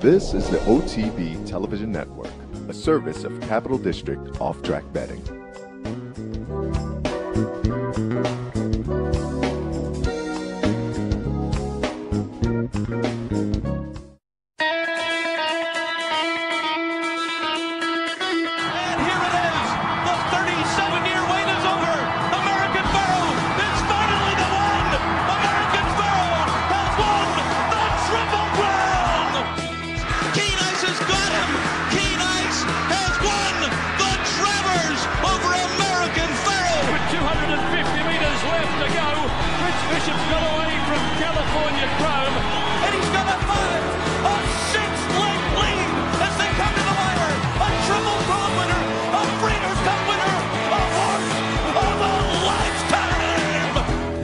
This is the OTB Television Network, a service of Capital District Off-Track Betting.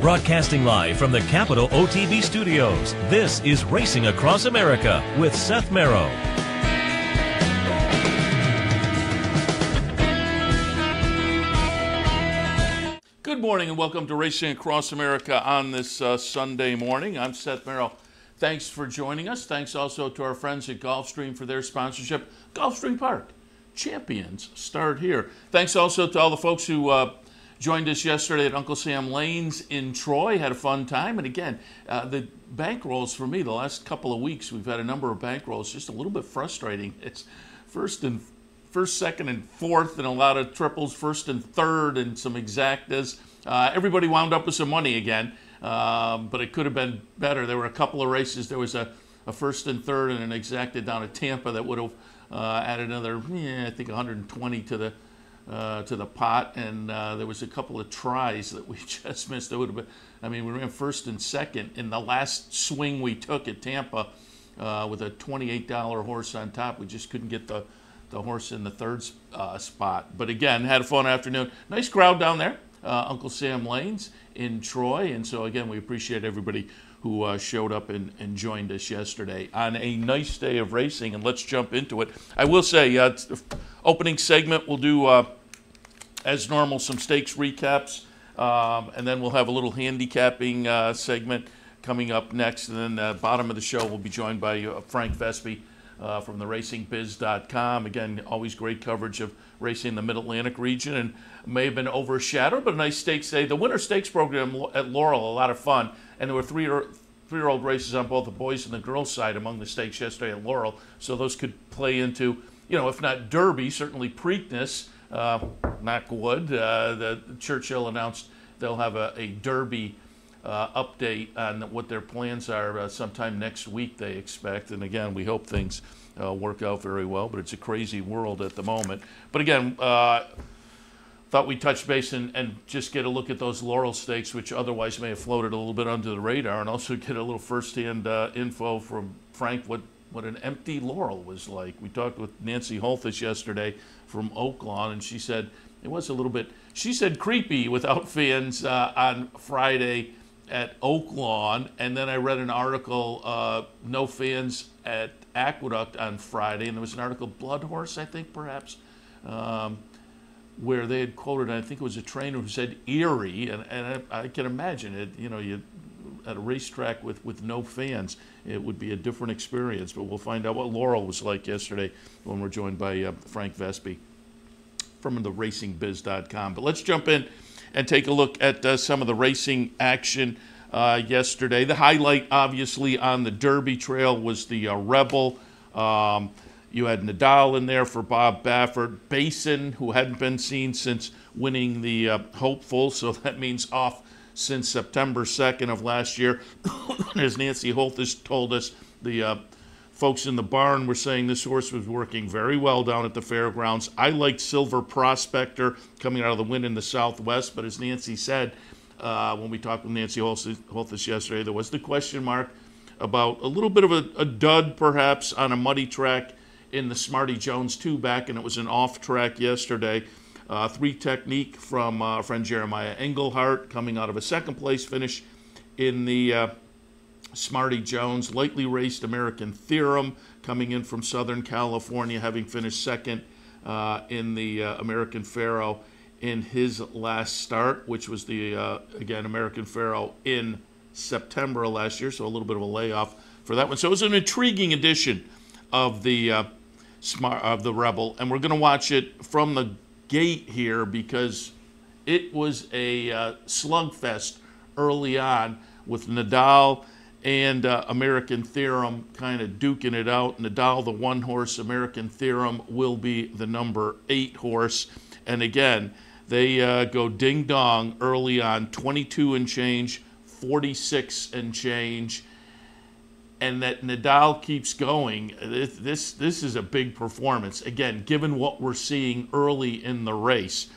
Broadcasting live from the Capital OTB studios, this is Racing Across America with Seth Merrow. Good morning and welcome to Racing Across America on this Sunday morning. I'm Seth Merrow. Thanks for joining us. Thanks also to our friends at Gulfstream for their sponsorship. Gulfstream Park, champions start here. Thanks also to all the folks who joined us yesterday at Uncle Sam Lane's in Troy. Had a fun time. And again, the bank rolls for me, the last couple of weeks, we've had a number of bank rolls, just a little bit frustrating. It's first, second, and fourth, and a lot of triples, first and third, and some exactas. Everybody wound up with some money again, but it could have been better. There were a couple of races. There was a first and third and an exacta down at Tampa that would have added another, I think, 120 to the pot, and there was a couple of tries that we just missed. It would have been, we ran first and second in the last swing we took at Tampa with a $28 horse on top. We just couldn't get the horse in the third spot. But again, had a fun afternoon. Nice crowd down there, Uncle Sam Lane's in Troy, and so again, we appreciate everybody who showed up and joined us yesterday on a nice day of racing, and let's jump into it. I will say, opening segment, we'll do, as normal, some stakes recaps, and then we'll have a little handicapping segment coming up next, and then the bottom of the show we'll be joined by Frank Vespe from the RacingBiz.com. Again, always great coverage of racing in the Mid-Atlantic region, and may have been overshadowed, but a nice stakes day. The Winter Stakes program at Laurel, a lot of fun, and there were three-year-old races on both the boys and the girls side among the stakes yesterday at Laurel, so those could play into, if not Derby, certainly Preakness. Knock wood. The Churchill announced they'll have a Derby update on what their plans are sometime next week, they expect. And again, we hope things work out very well, but it's a crazy world at the moment. But again, thought we'd touch base and just get a look at those Laurel Stakes, which otherwise may have floated a little bit under the radar, and also get a little first-hand info from Frank what an empty Laurel was like. We talked with Nancy Holthus yesterday from Oaklawn, and she said it was a little bit, she said, creepy without fans on Friday at Oaklawn. And then I read an article, no fans at Aqueduct on Friday, and there was an article, Blood Horse, I think, perhaps, where they had quoted, I think it was a trainer who said eerie, and I can imagine it, you at a racetrack with no fans, it would be a different experience. But we'll find out what Laurel was like yesterday when we're joined by Frank Vespe from the RacingBiz.com. But let's jump in and take a look at some of the racing action yesterday. The highlight, obviously, on the Derby trail was the Rebel. You had Nadal in there for Bob Baffert. Basin, who hadn't been seen since winning the Hopeful, so that means off since September 2nd of last year. As Nancy Holthus told us, the folks in the barn were saying this horse was working very well down at the fairgrounds. I liked Silver Prospector coming out of the win in the Southwest, but as Nancy said, when we talked with Nancy Holthus yesterday, there was the question mark about a little bit of a dud, perhaps, on a muddy track in the Smarty Jones 2-back, and it was an off track yesterday. 3 Technique from our friend Jeremiah Engelhardt coming out of a second-place finish in the Smarty Jones. Lightly raced American Theorem coming in from Southern California, having finished second in the American Pharaoh in his last start, which was the, again, American Pharaoh in September of last year, so a little bit of a layoff for that one. So it was an intriguing edition of the Rebel, and we're going to watch it from the gate here because it was a slugfest early on with Nadal and American Theorem kind of duking it out. Nadal, the 1 horse, American Theorem will be the number 8 horse. And again, they go ding dong early on, 22 and change, 46 and change. And that Nadal keeps going. This is a big performance. Again, given what we're seeing early in the race.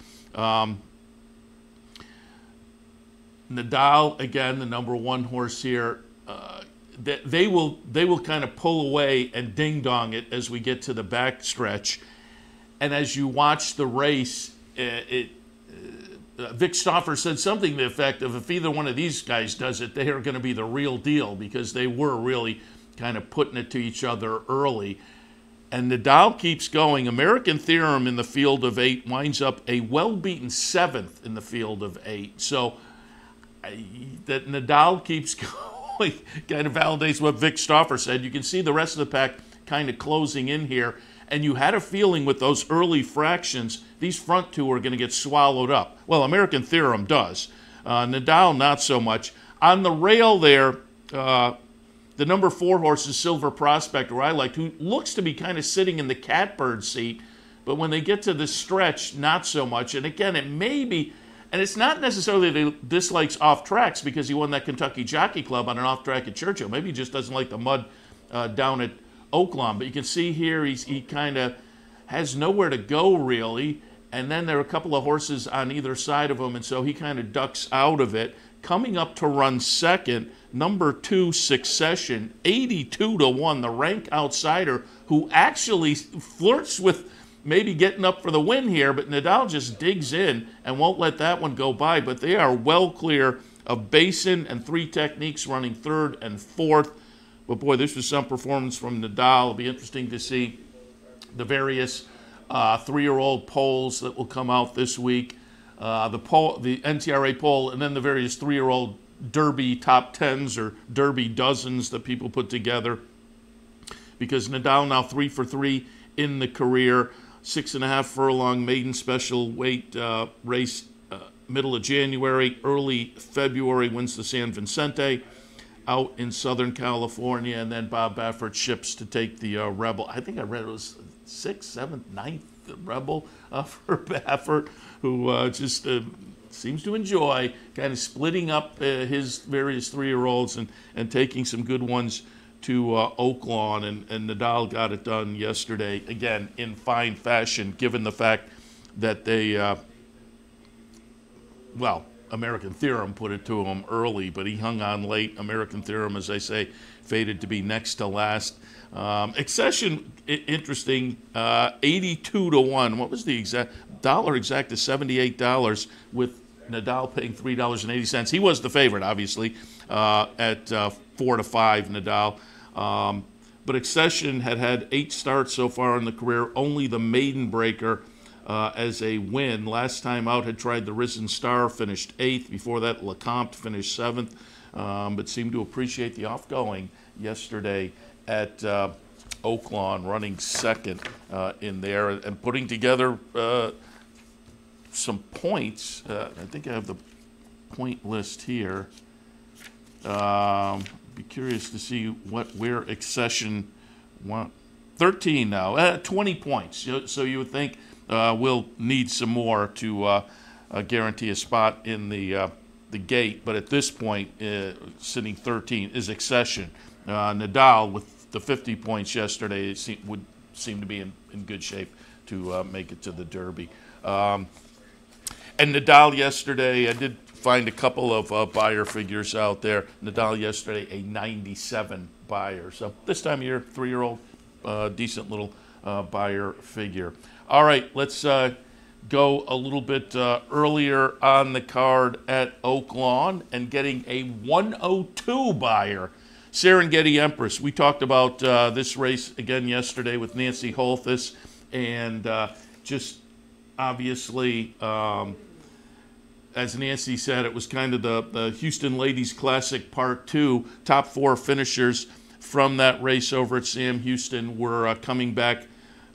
Nadal, again, the number 1 horse here, they will kind of pull away and ding dong it as we get to the back stretch. And as you watch the race, Vic Stauffer said something to the effect of, if either one of these guys does it, they are going to be the real deal, because they were really kind of putting it to each other early. And Nadal keeps going. American Theorem in the field of 8 winds up a well-beaten 7th in the field of 8. So that Nadal keeps going kind of validates what Vic Stauffer said. You can see the rest of the pack kind of closing in here. And you had a feeling with those early fractions, these front two are going to get swallowed up. Well, American Theorem does. Nadal, not so much. On the rail there, the number 4 horse is Silver Prospector, I liked, who looks to be kind of sitting in the catbird seat. But when they get to the stretch, not so much. And again, it may be, and it's not necessarily that he dislikes off tracks, because he won that Kentucky Jockey Club on an off track at Churchill. Maybe he just doesn't like the mud down at Oaklawn. But you can see here he kind of has nowhere to go, really. And then there are a couple of horses on either side of him, and so he kind of ducks out of it. Coming up to run second, number 2, Succession, 82-1, the rank outsider, who actually flirts with maybe getting up for the win here, but Nadal just digs in and won't let that one go by. But they are well clear of Basin and 3 Techniques running 3rd and 4th. But boy, this was some performance from Nadal. It'll be interesting to see the various 3-year-old polls that will come out this week. The NTRA poll, and then the various 3-year-old Derby top 10s or Derby dozens that people put together. Because Nadal now 3 for 3 in the career, 6.5 furlong maiden special weight race middle of January, early February wins the San Vicente out in Southern California, and then Bob Baffert ships to take the Rebel. I think I read it was 6th, 7th, 9th Rebel for Baffert, who just seems to enjoy kind of splitting up his various 3-year-olds and taking some good ones to Oaklawn, and Nadal got it done yesterday, again, in fine fashion, given the fact that they, American Theorem put it to him early, but he hung on late. American Theorem, as I say, fated to be next to last. Accession, interesting, 82-1. What was the exact? Dollar exact is $78, with Nadal paying $3.80. He was the favorite, obviously, at 4-5, Nadal. But Accession had 8 starts so far in the career, only the Maiden Breaker as a win. Last time out had tried the Risen Star, finished 8th. Before that, LeCompte finished 7th, but seemed to appreciate the offgoing yesterday at Oaklawn, running 2nd in there and putting together some points. I think I have the point list here. Be curious to see where Accession won. 13 now, 20 points. So you would think we'll need some more to guarantee a spot in the gate. But at this point, sitting 13 is Accession. Nadal, with the 50 points yesterday, would seem to be in good shape to make it to the Derby. And Nadal yesterday, I did find a couple of buyer figures out there. Nadal yesterday, a 97 buyer. So this time of year, 3-year-old, decent little buyer figure. All right, let's go a little bit earlier on the card at Oaklawn and getting a 102 buyer. Serengeti Empress. We talked about this race again yesterday with Nancy Holthus, and just obviously, as Nancy said, it was kind of the Houston Ladies Classic Part 2, top 4 finishers from that race over at Sam Houston were coming back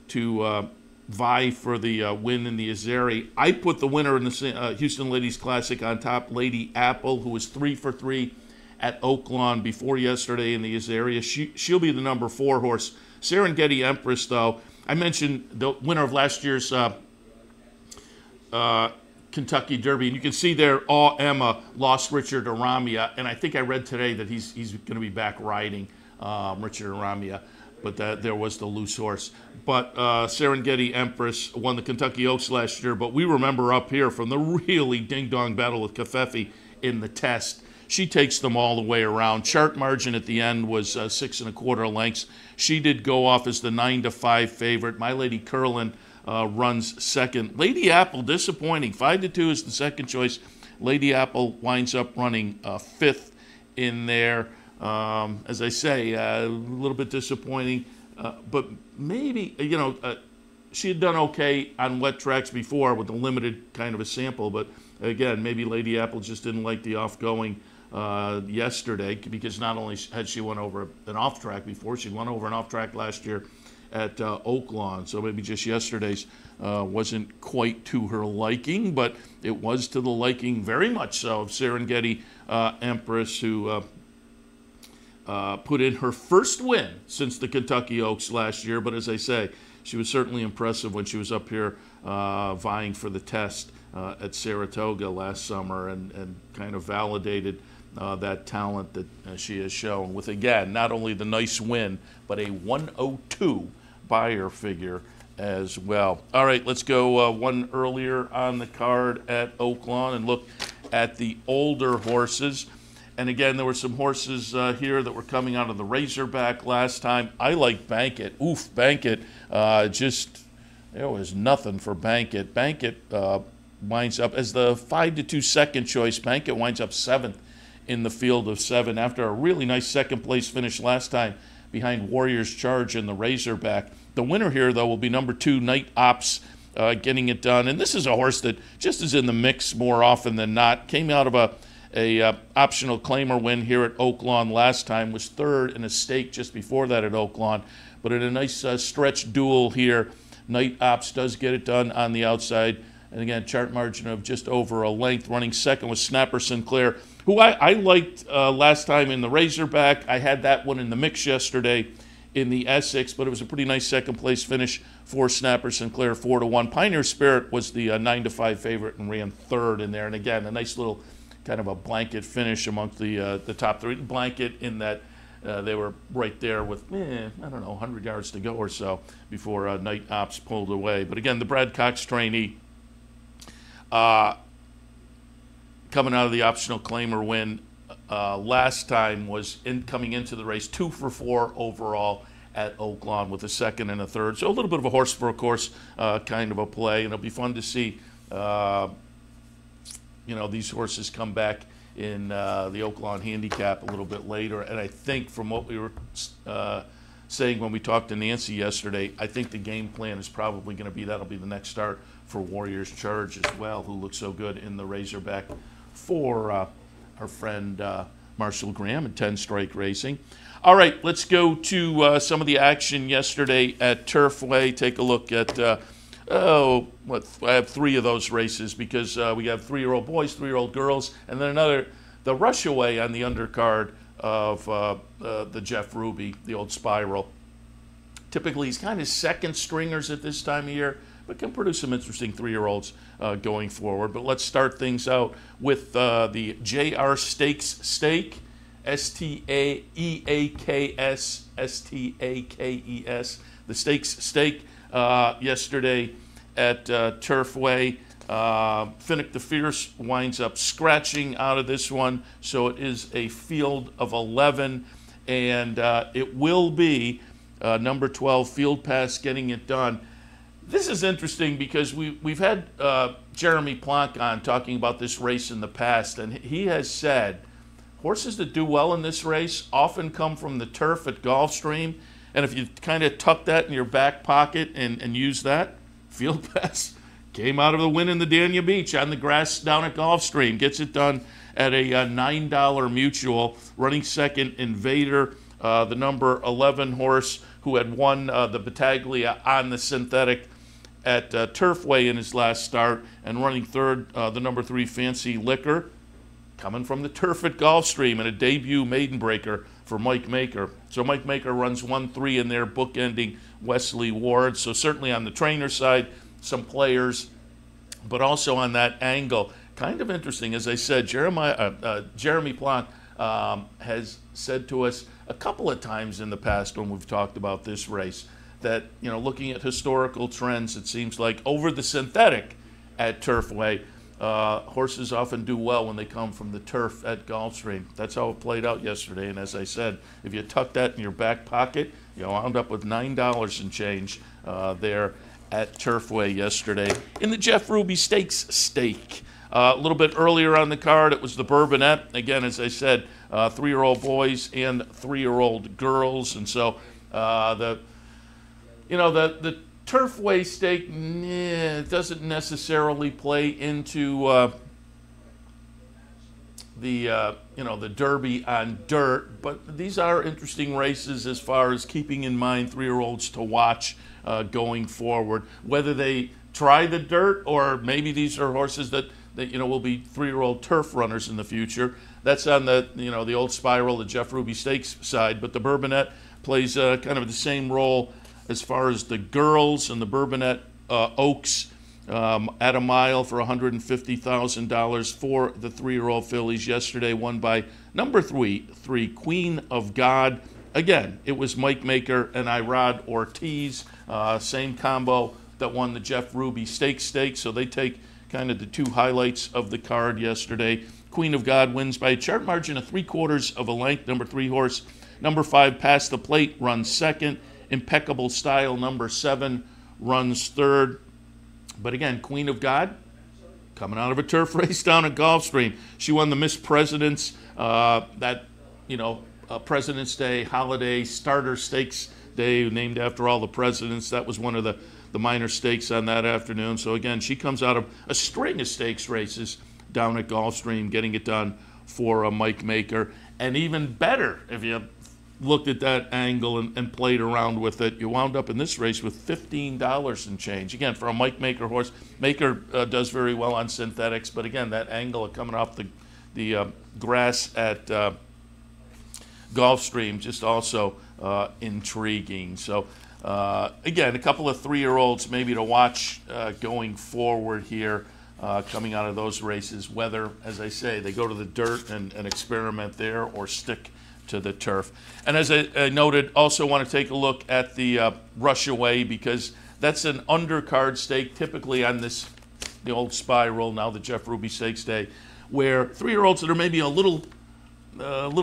to vie for the win in the Azeri. I put the winner in the Houston Ladies Classic on top, Lady Apple, who was 3 for 3 at Oaklawn before yesterday in the Azeri. She'll be the number 4 horse. Serengeti Empress, though, I mentioned the winner of last year's Kentucky Derby, and you can see there, Emma lost Richard Aramia, and I think I read today that he's going to be back riding Richard Aramia, but there was the loose horse. But Serengeti Empress won the Kentucky Oaks last year, but we remember up here from the really ding-dong battle with Kafefi in the test. She takes them all the way around. Chart margin at the end was 6 1/4 lengths. She did go off as the 9-5 favorite. My Lady Curlin runs second. Lady Apple, disappointing. 5-2 is the second choice. Lady Apple winds up running 5th in there. As I say, a little bit disappointing. But maybe, she had done okay on wet tracks before with a limited kind of a sample. But again, maybe Lady Apple just didn't like the off-going yesterday, because not only had she won over an off-track before, she won over an off-track last year at Oaklawn. So maybe just yesterday's wasn't quite to her liking, but it was to the liking very much so of Serengeti Empress, who put in her first win since the Kentucky Oaks last year. But as I say, she was certainly impressive when she was up here vying for the test at Saratoga last summer, and kind of validated that talent that she has shown with, again, not only the nice win, but a 102 buyer figure as well. All right, let's go one earlier on the card at Oaklawn and look at the older horses. And again, there were some horses here that were coming out of the Razorback last time. I like Bankit. Oof, Bankit. There was nothing for Bankit. Bankit winds up as the 5-2 second choice. Bankit winds up 7th in the field of 7 after a really nice second place finish last time behind Warrior's Charge and the Razorback. The winner here, though, will be number 2, Night Ops, getting it done. And this is a horse that just is in the mix more often than not. Came out of a optional claimer win here at Oaklawn last time, was 3rd in a stake just before that at Oaklawn. But in a nice stretch duel here, Night Ops does get it done on the outside. And again, chart margin of just over a length. Running second was Snapper Sinclair, who I liked last time in the Razorback. I had that one in the mix yesterday in the Essex, but it was a pretty nice second place finish for Snapper Sinclair, 4-1. Pioneer Spirit was the 9-5 favorite and ran 3rd in there. And again, a nice little kind of a blanket finish amongst the top 3. Blanket in that they were right there with, I don't know, 100 yards to go or so before Night Ops pulled away. But again, the Brad Cox trainee, coming out of the optional claimer win last time, was coming into the race 2 for 4 overall at Oaklawn with a 2nd and a 3rd. So a little bit of a horse for a course kind of a play, and it'll be fun to see these horses come back in the Oaklawn handicap a little bit later. And I think from what we were saying when we talked to Nancy yesterday, I think the game plan is probably going to be that'll be the next start for Warrior's Charge as well, who looks so good in the Razorback for our friend Marshall Graham at 10 Strike Racing. All right, let's go to some of the action yesterday at Turfway. Take a look at, I have 3 of those races, because we have 3-year-old boys, 3-year-old girls, and then the Rushaway on the undercard of the Jeff Ruby, the old Spiral. Typically, he's kind of second stringers at this time of year, but can produce some interesting 3-year-olds going forward. But let's start things out with the JR Stakes Stake, Staeaks, Stakes, the Stakes Stake yesterday at Turfway. Finnick the Fierce winds up scratching out of this one, so it is a field of 11, and it will be number 12, Field Pass, getting it done. This is interesting because we've had Jeremy Plonk on talking about this race in the past, and he has said horses that do well in this race often come from the turf at Gulfstream, and if you kind of tuck that in your back pocket and use that, Field Pass came out of the win in the Dania Beach on the grass down at Gulfstream. Gets it done at a $9 mutual. Running second, Invader, the number 11 horse who had won the Battaglia on the synthetic at Turfway in his last start, and running third, the number 3 Fancy Liquor, coming from the turf at Gulfstream, and a debut maiden breaker for Mike Maker. So Mike Maker runs 1-3 in there, bookending Wesley Ward. So certainly on the trainer side, some players, but also on that angle. Kind of interesting, as I said, Jeremy Plonk has said to us a couple of times in the past when we've talked about this race that, you know, looking at historical trends, it seems like over the synthetic at Turfway, horses often do well when they come from the turf at Gulfstream. That's how it played out yesterday. And as I said, if you tuck that in your back pocket, you wound up with $9 and change there at Turfway yesterday in the Jeff Ruby Stakes stake. A little bit earlier on the card, it was the Bourbonette. Again, as I said, 3-year-old boys and 3-year-old girls. And so the Turfway stake doesn't necessarily play into the Derby on dirt, but these are interesting races as far as keeping in mind 3-year-olds to watch going forward. Whether they try the dirt or maybe these are horses that will be 3-year-old turf runners in the future. That's on the old Spiral, the Jeff Ruby Stakes side, but the Bourbonette plays kind of the same role as far as the girls, and the Bourbonette Oaks at a mile for $150,000 for the 3-year-old fillies yesterday, won by number 3, Queen of God. Again, it was Mike Maker and Irad Ortiz, same combo that won the Jeff Ruby Stakes, so they take kind of the two highlights of the card yesterday. Queen of God wins by a chart margin of 3/4 of a length. Number 3 horse, number 5, Past the Plate, runs second. Impeccable Style, number 7, runs third. But again, Queen of God, coming out of a turf race down at Gulfstream. She won the Miss President's, President's Day holiday starter stakes day, named after all the presidents. That was one of the minor stakes on that afternoon. So again, she comes out of a string of stakes races down at Gulfstream, getting it done for Mike Maker. And even better, if you looked at that angle and played around with it, you wound up in this race with $15 and change. Again, for a Mike Maker horse, Maker does very well on synthetics, but again, that angle of coming off the grass at Gulfstream just also intriguing. So again, a couple of 3-year-olds maybe to watch going forward here, coming out of those races, whether, as I say, they go to the dirt and experiment there or stick to the turf. And as I noted, also want to take a look at the Rush Away, because that's an undercard stake typically on the old Spiral, now the Jeff Ruby Stakes Day, where 3-year-olds that are maybe a little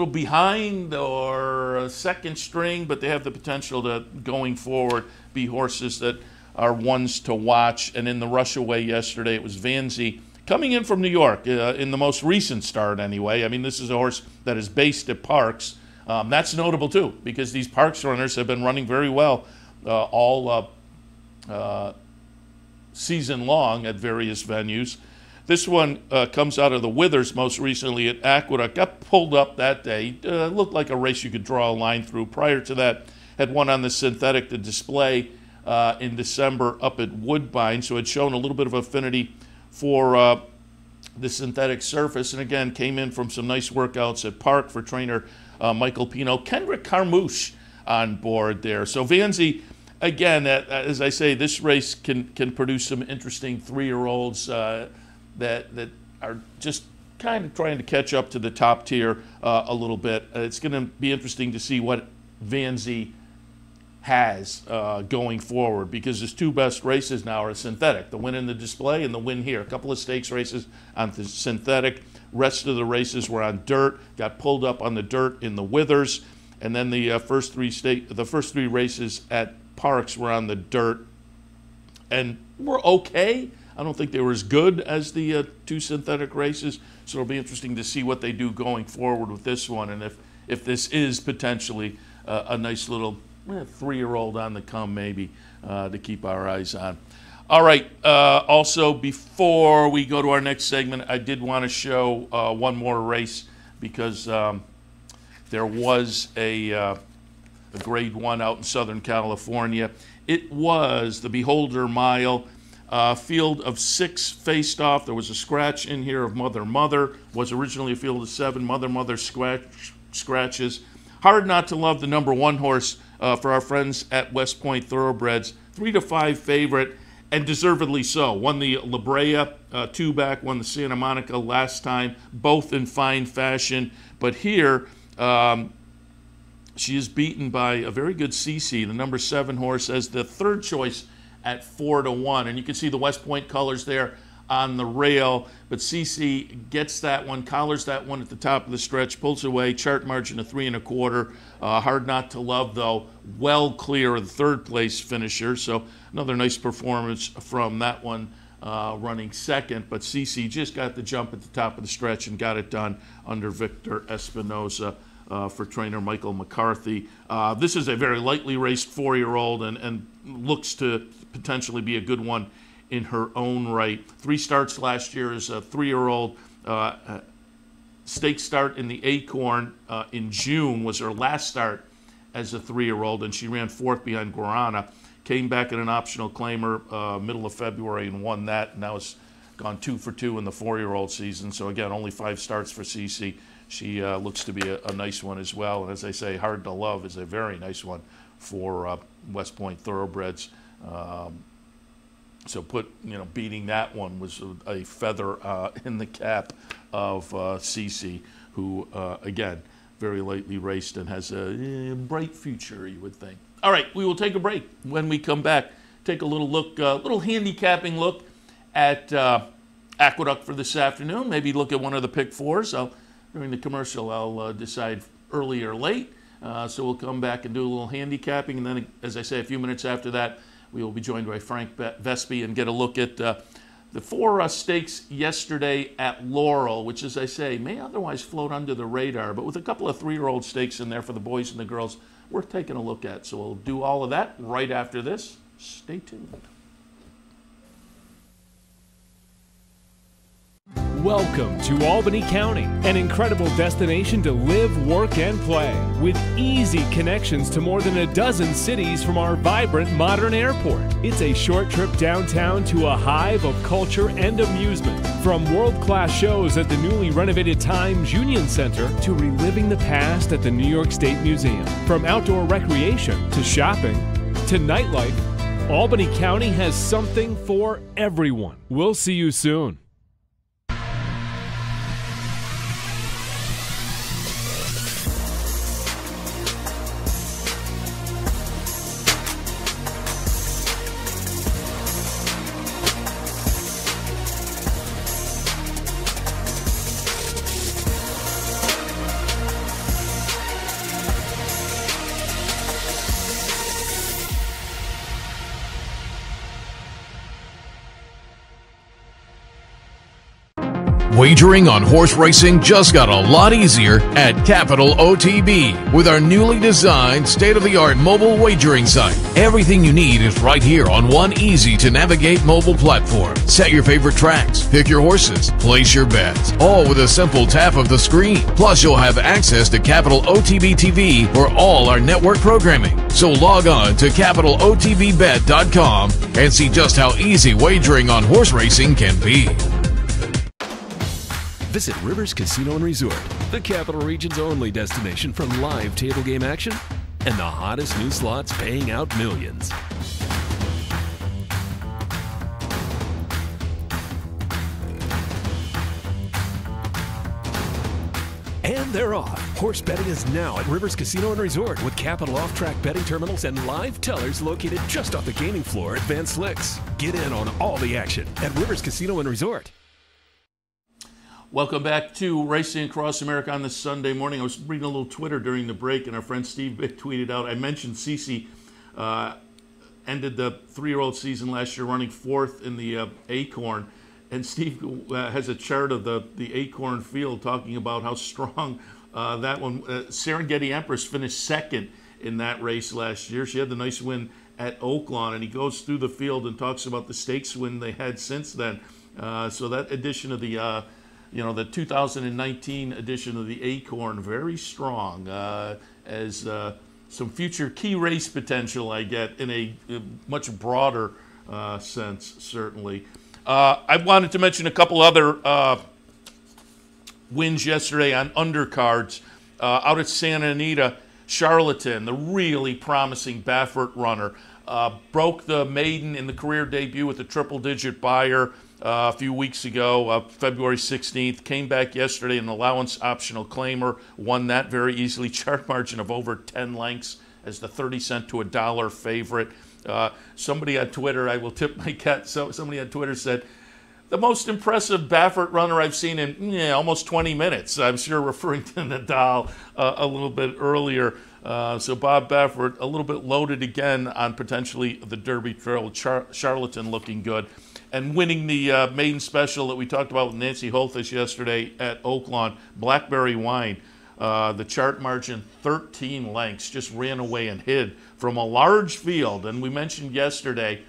behind or a second string, but they have the potential to, going forward, be horses that are ones to watch. And in the Rush Away yesterday, it was Vanzi coming in from New York in the most recent start anyway. I mean, this is a horse that is based at Parks. That's notable too, because these Parks runners have been running very well all season long at various venues. This one comes out of the Withers most recently at Aqueduct. Got pulled up that day. Looked like a race you could draw a line through. Prior to that, had won on the synthetic, the display in December up at Woodbine. So had shown a little bit of affinity for the synthetic surface. And again, came in from some nice workouts at Park for trainer Michael Pino. Kendrick Carmouche on board there. So Vanzi, again, as I say, this race can produce some interesting 3-year-olds that are just kind of trying to catch up to the top tier a little bit. It's going to be interesting to see what Vanzi has going forward, because his 2 best races now are synthetic. The win in the display and the win here. A couple of stakes races on the synthetic. Rest of the races were on dirt. Got pulled up on the dirt in the Withers. And then the first 3 races at Parks were on the dirt and were okay. I don't think they were as good as the 2 synthetic races, so it'll be interesting to see what they do going forward with this one, and if this is potentially a nice little 3-year-old on the come maybe to keep our eyes on. All right, also before we go to our next segment, I did want to show one more race, because there was a Grade 1 out in Southern California. It was the Beholder Mile. Field of 6 faced off. There was a scratch in here of Mother. Was originally a field of 7. Mother scratches. Hard Not to Love, the number 1 horse for our friends at West Point Thoroughbreds. 3-5 favorite, and deservedly so. Won the La Brea 2-back, won the Santa Monica last time, both in fine fashion. But here, she is beaten by a very good CC, the number 7 horse, as the 3rd choice at 4-1. And you can see the West Point colors there on the rail. But CC gets that one, collars that one at the top of the stretch, pulls away, chart margin of 3 1/4. Hard Not to Love, though, well clear of the 3rd place finisher. So another nice performance from that one running 2nd. But CC just got the jump at the top of the stretch and got it done under Victor Espinoza for trainer Michael McCarthy. This is a very lightly raced 4-year-old and looks to potentially be a good one in her own right. 3 starts last year as a 3-year-old. Stake start in the Acorn in June was her last start as a 3-year-old, and she ran 4th behind Guarana. Came back in an optional claimer middle of February and won that, and now has gone 2 for 2 in the 4-year-old season. So again, only 5 starts for CC. She looks to be a nice one as well. And as I say, Hard to Love is a very nice one for West Point Thoroughbreds. So beating that one was a feather in the cap of CC, who, again, very lightly raced and has a bright future, you would think. All right, we will take a break. When we come back, take a little look, little handicapping look at Aqueduct for this afternoon. Maybe look at one of the pick 4s. During the commercial, I'll decide early or late. So we'll come back and do a little handicapping. And then, as I say, a few minutes after that, we will be joined by Frank Vespe and get a look at the 4 stakes yesterday at Laurel, which, as I say, may otherwise float under the radar, but with a couple of 3-year-old stakes in there for the boys and the girls, worth taking a look at. So we'll do all of that right after this. Stay tuned. Welcome to Albany County, an incredible destination to live, work, and play, with easy connections to more than a dozen cities from our vibrant modern airport. It's a short trip downtown to a hive of culture and amusement, from world-class shows at the newly renovated Times Union Center to reliving the past at the New York State Museum. From outdoor recreation to shopping to nightlife, Albany County has something for everyone. We'll see you soon. Wagering on horse racing just got a lot easier at Capital OTB with our newly designed state-of-the-art mobile wagering site. Everything you need is right here on one easy-to-navigate mobile platform. Set your favorite tracks, pick your horses, place your bets, all with a simple tap of the screen. Plus, you'll have access to Capital OTB TV for all our network programming. So log on to CapitalOTBBet.com and see just how easy wagering on horse racing can be. Visit Rivers Casino and Resort, the Capital Region's only destination for live table game action and the hottest new slots paying out millions. And they're off. Horse betting is now at Rivers Casino and Resort with Capital off-track betting terminals and live tellers located just off the gaming floor at Van Slyck's. Get in on all the action at Rivers Casino and Resort. Welcome back to Racing Across America on this Sunday morning. I was reading a little Twitter during the break, and our friend Steve tweeted out, I mentioned CC ended the 3-year-old season last year running 4th in the Acorn, and Steve has a chart of the Acorn field talking about how strong that one. Serengeti Empress finished 2nd in that race last year. She had the nice win at Oaklawn, and he goes through the field and talks about the stakes win they had since then. So that edition of the the 2019 edition of the Acorn, very strong, as some future key race potential I get in a much broader sense, certainly. I wanted to mention a couple other wins yesterday on undercards. Out at Santa Anita, Charlatan, the really promising Baffert runner, broke the maiden in the career debut with a triple-digit buyer a few weeks ago, February 16th. Came back yesterday, an allowance optional claimer, won that very easily. Chart margin of over 10 lengths as the 30-cent to $1 favorite. Somebody on Twitter, I will tip my cat, somebody on Twitter said, the most impressive Baffert runner I've seen in almost 20 minutes. I'm sure referring to Nadal a little bit earlier. So Bob Baffert, a little bit loaded again on potentially the Derby Trail. Charlatan looking good. And winning the maiden special that we talked about with Nancy Holthus yesterday at Oaklawn, Blackberry Wine. The chart margin, 13 lengths, just ran away and hid from a large field. And we mentioned yesterday,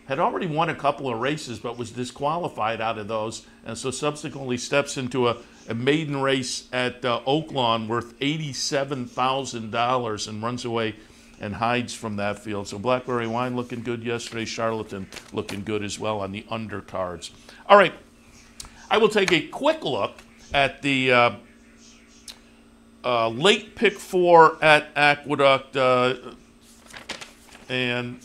had already won a couple of races, but was disqualified out of those, and so subsequently steps into a maiden race at Oaklawn worth $87,000 and runs away and hides from that field. So Blackberry Wine looking good yesterday. Charlatan looking good as well on the undercards. All right, I will take a quick look at the late pick 4 at Aqueduct, and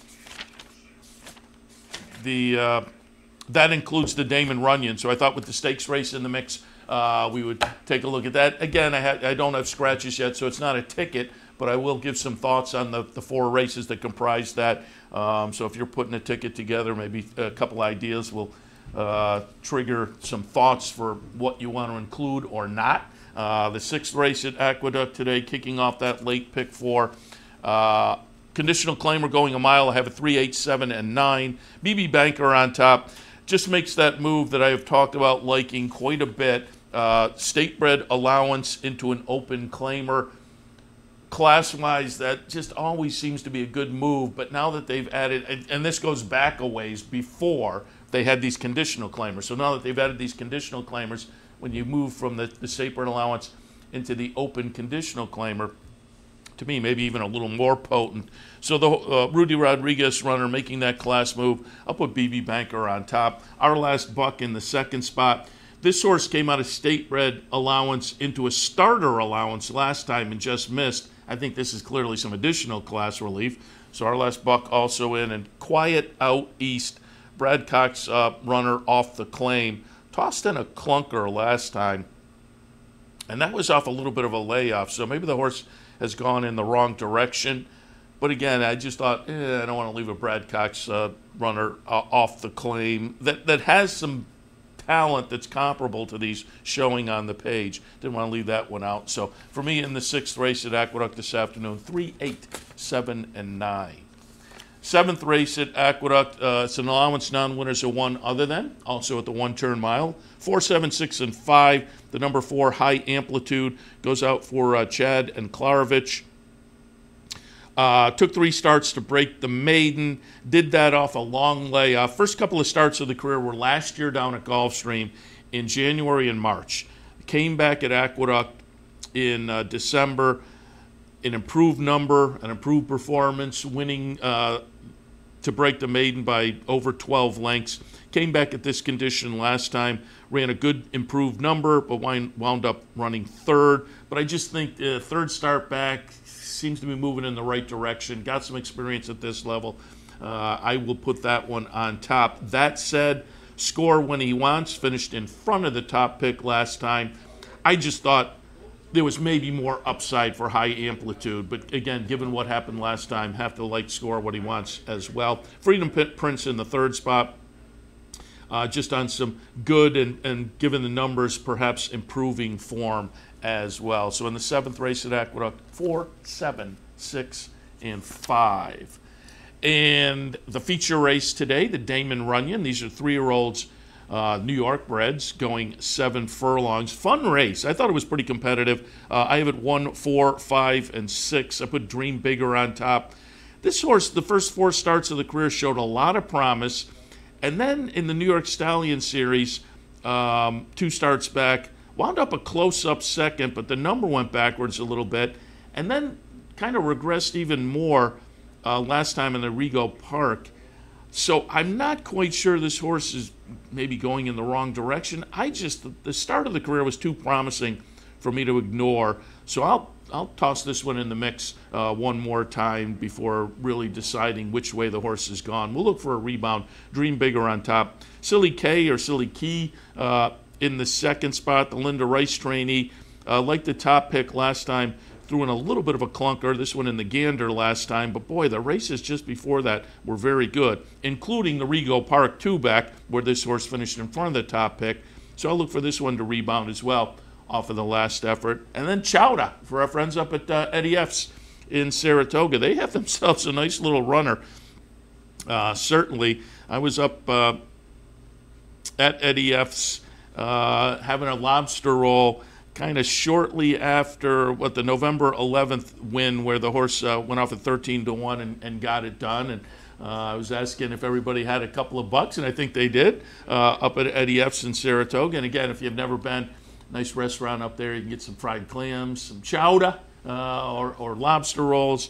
that includes the Damon Runyon. So I thought with the stakes race in the mix, we would take a look at that. Again, I don't have scratches yet, so it's not a ticket, but I will give some thoughts on the 4 races that comprise that. So if you're putting a ticket together, maybe a couple ideas will trigger some thoughts for what you want to include or not. The 6th race at Aqueduct today, kicking off that late pick 4. Conditional claimer going a mile. I have a 3, 8, 7, and 9. BB Banker on top. Just makes that move that I have talked about liking quite a bit. State bred allowance into an open claimer. Class-wise, that just always seems to be a good move. But now that they've added, and this goes back a ways before they had these conditional claimers. So now that they've added these conditional claimers, when you move from the state bred allowance into the open conditional claimer, to me, maybe even a little more potent. So the Rudy Rodriguez runner making that class move. I'll put BB Banker on top. Our last buck in the 2nd spot. This horse came out of state-bred allowance into a starter allowance last time and just missed. I think this is clearly some additional class relief. So our last buck also in. And Quiet Out East, Brad Cox runner off the claim. Tossed in a clunker last time. And that was off a little bit of a layoff. So maybe the horse has gone in the wrong direction. But again, I just thought, I don't want to leave a Brad Cox runner off the claim that has some talent that's comparable to these showing on the page. Didn't want to leave that one out. So for me in the 6th race at Aqueduct this afternoon, 3, 8, 7, and 9. 7th race at Aqueduct, it's an allowance non-winners of 1 other than, also at the 1-turn mile. 4, 7, 6, and 5. The number 4, High Amplitude, goes out for Chad and Klarovich. Took 3 starts to break the maiden. Did that off a long layoff. First couple of starts of the career were last year down at Gulfstream in January and March. Came back at Aqueduct in December. An improved number, an improved performance, winning to break the maiden by over 12 lengths. Came back at this condition last time, ran a good improved number, but wound up running 3rd. But I just think the 3rd start back seems to be moving in the right direction. Got some experience at this level. I will put that one on top. That said, Score When He Wants finished in front of the top pick last time. I just thought there was maybe more upside for High Amplitude, but again, given what happened last time, have to like Score What He Wants as well. Freedom Prince in the 3rd spot, just on some good and given the numbers, perhaps improving form as well. So in the 7th race at Aqueduct, 4, 7, 6, and 5. And the feature race today, the Damon Runyon. These are 3-year-olds, New York breds, going 7 furlongs. Fun race. I thought it was pretty competitive. I have it 1, 4, 5, and 6. I put Dream Bigger on top. This horse, the first 4 starts of the career, showed a lot of promise. And then in the New York Stallion Series, 2 starts back. Wound up a close-up second, but the number went backwards a little bit, and then kind of regressed even more last time in the Rego Park. So I'm not quite sure this horse is maybe going in the wrong direction. The start of the career was too promising for me to ignore. So I'll toss this one in the mix one more time before really deciding which way the horse has gone. We'll look for a rebound. Dream Bigger on top. Silly K or Silly Key in the second spot. The Linda Rice trainee. Like the top pick last time, threw in a little bit of a clunker. This one in the Gander last time. But boy, the races just before that were very good, including the Rego Park 2-back, where this horse finished in front of the top pick. So I'll look for this one to rebound as well off of the last effort. And then Chowda for our friends up at Eddie F's in Saratoga. They have themselves a nice little runner. Certainly, I was up at Eddie F's having a lobster roll kind of shortly after the November 11th win, where the horse went off at 13-1 and got it done. And I was asking if everybody had a couple of bucks, and I think they did, up at Eddie F's in Saratoga. And again, if you've never been, nice restaurant up there. You can get some fried clams, some chowder, or lobster rolls.